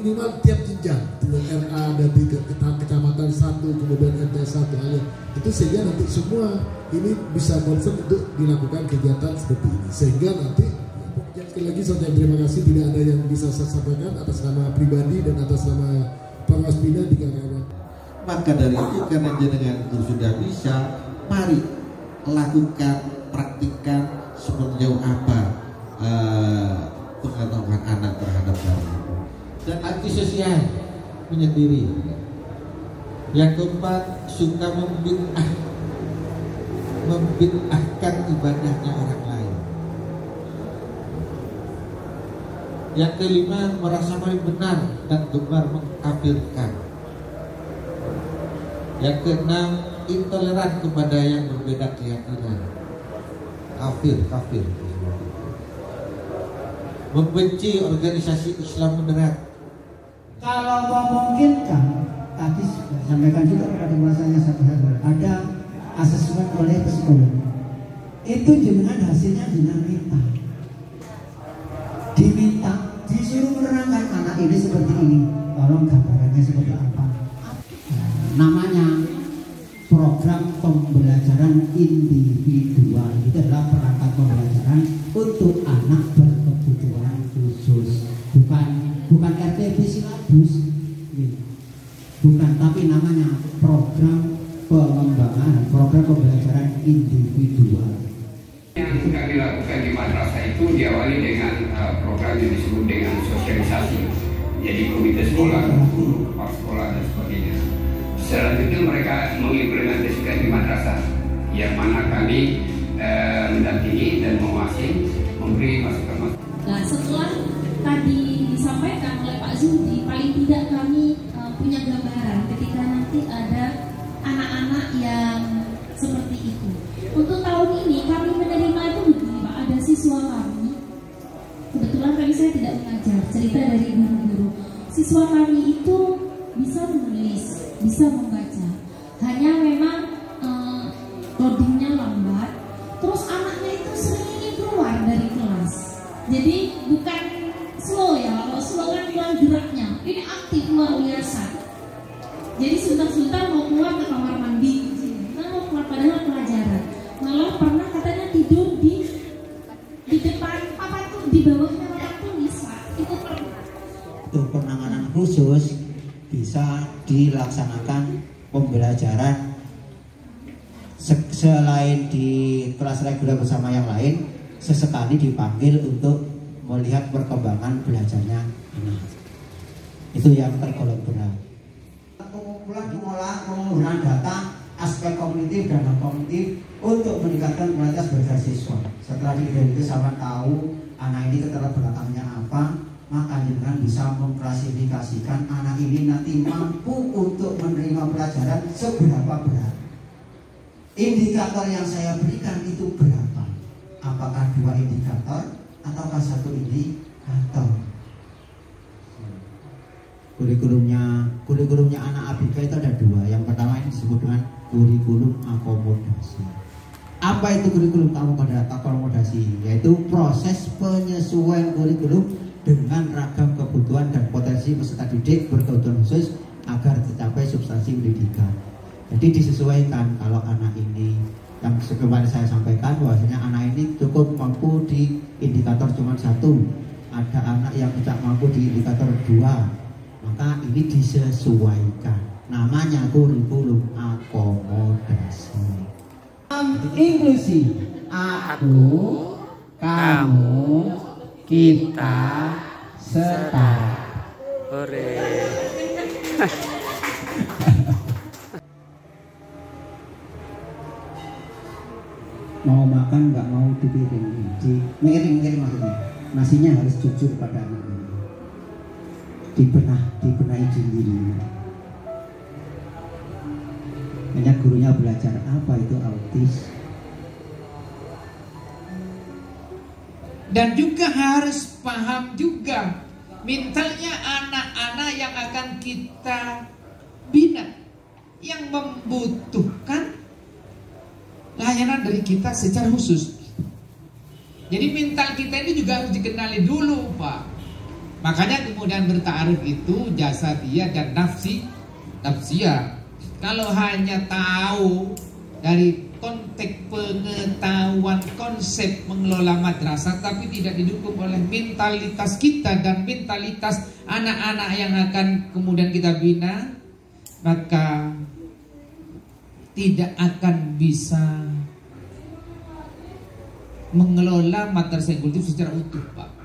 minimal tiap jenjang dengan RA dari kecamatan 1 kemudian RT 1 itu sehingga nanti semua ini bisa concern untuk dilakukan kegiatan seperti ini sehingga nanti sekali lagi saya terima kasih, tidak ada yang bisa saya sampaikan atas nama pribadi dan atas nama Panwaspina di Karawang. Maka dari itu karena jenengan sudah bisa, mari lakukan, praktikkan sejauh apa pengetahuan anak terhadap hal itu. Dan antisosial menyendiri. Yang keempat, suka membid'ahkan ibadahnya orang lain. Yang kelima, merasa paling benar dan gemar mengkafirkan. Yang keenam, intoleran kepada yang berbeda keyakinan. Kafir. Membenci organisasi Islam moderat. Kalau memungkinkan, tadi sudah sampaikan juga pada masanya satu hal, ada asesmen oleh psikolog. Itu dengan hasilnya diminta, disuruh menerangkan anak ini seperti ini, tolong gambarannya seperti apa. Namanya program pembelajaran individual. Itu adalah perangkat pembelajaran untuk anak berkebutuhan khusus, bukan RTP silabus, bukan, tapi namanya program pengembangan, program pembelajaran individual. Yang kami lakukan di madrasah itu diawali dengan program yang disebut dengan sosialisasi. Jadi komite sekolah, pak sekolah dan sebagainya. Selanjutnya mereka mengimplementasikan di madrasah, yang mana kami mendampingi dan mengawasi, memberi masukan. Nah, setelah tadi disampaikan oleh Pak Zuhdi, paling tidak kami punya gambaran ketika nanti ada anak-anak yang seperti itu. Untuk tahun ini kami menerima itu begini Pak, ada siswa kami, kebetulan saya tidak mengajar, cerita dari guru-guru. Siswa kami itu bisa menulis, bisa membaca, hanya memang loadingnya lambat. Terus anaknya itu sering keluar dari kelas. Jadi bukan slow ya, kalau slow kan keluar geraknya, ini aktif luar biasa. Jadi sebentar-sebentar mau keluar ke kamar mandi, mau keluar padahal pelajaran. Malah pernah katanya tidur di depan apa tuh, di bawahnya papan tulis Pak. Itu pernah. Untuk penanganan khusus bisa dilaksanakan pembelajaran selain di kelas reguler bersama yang lain, sesekali dipanggil untuk melihat perkembangan belajarnya anak. Itu yang tergolong berat. Pengumpulan data aspek kognitif dan non kognitif untuk meningkatkan kualitas belajar siswa. Setelah diidentifikasi tahu anak ini keterangan belakangnya apa, maka dengan bisa mengklasifikasikan anak ini nanti mampu untuk menerima pelajaran seberapa berat. Indikator yang saya berikan itu berapa? Apakah 2 indikator ataukah 1 indikator? Kurikulumnya anak ABK itu ada 2. Yang pertama ini disebut dengan kurikulum akomodasi. Apa itu kurikulum akomodasi? Yaitu proses penyesuaian kurikulum dengan ragam kebutuhan dan potensi peserta didik berkebutuhan khusus agar tercapai substansi pendidikan. Jadi disesuaikan. Kalau anak ini yang kemarin saya sampaikan bahwasanya anak ini cukup mampu di indikator cuma 1, ada anak yang tidak mampu di indikator 2, maka ini disesuaikan. Namanya kurikulum akomodasi. Inklusi. Aku, kamu, kita, setara. Hore. Mau makan nggak mau dipiring, miring maksudnya. Nasinya harus jujur pada anak ini. Dibenahi sendiri. Hanya gurunya belajar apa itu autis. Dan juga harus paham juga mintanya anak-anak yang akan kita bina, yang membutuhkan layanan dari kita secara khusus. Jadi mental kita ini juga harus dikenali dulu Pak. Makanya kemudian bertaaruf itu jasadiyah dan nafsiyah. Kalau hanya tahu dari konteks pengetahuan konsep mengelola madrasah tapi tidak didukung oleh mentalitas kita dan mentalitas anak-anak yang akan kemudian kita bina, maka tidak akan bisa mengelola madrasah inklusif secara utuh, Pak.